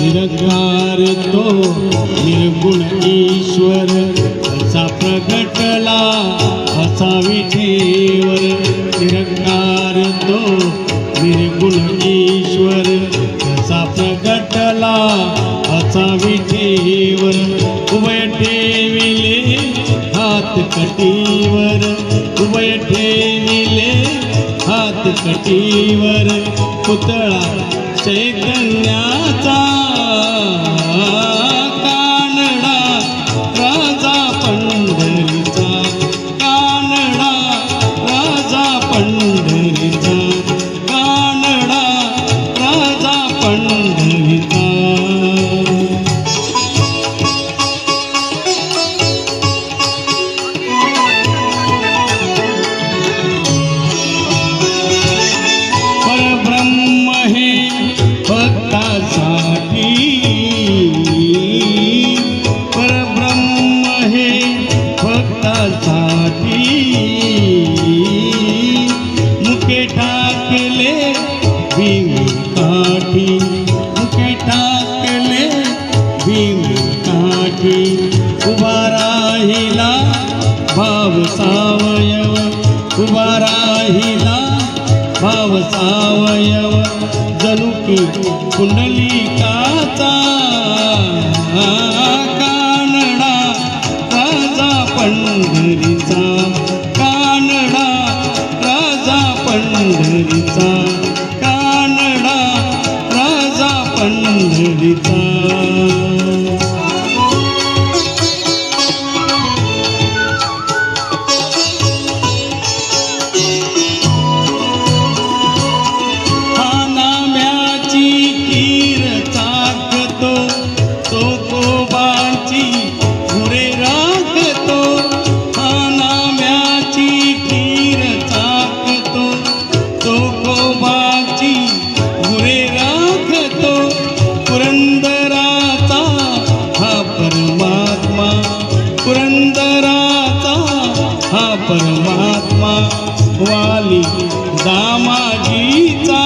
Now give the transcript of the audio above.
निरंकार तो निर्गुण ईश्वर असा प्रगटला असा विठेवर निरंकार तो निर्गुण ईश्वर असा प्रगटला असा विठेवर उभय ठेविले हात कटीवर उभय ठेविले हात कटीवर पुतळा चैतन्याचा कानडा राजा पंढरीचा कानडा राजा पंढरीचा कानडा राजा पंढरीचा परब्रह्म हे भक्तासाठी परब्रह्म हे भक्तासाठी मुके ठाकले भीम काठी मुके ठाकले भीम काठी उभा राहिला भाव सावयव उभा राहिला भाव सावयव जणू की पुंडलिकाचा कानडा राजा पंढरीचा कानडा राजा पंढरीचा कानडा राजा पंढरीचा पुरंदराचा हा परमात्मा वाली दामाजीचा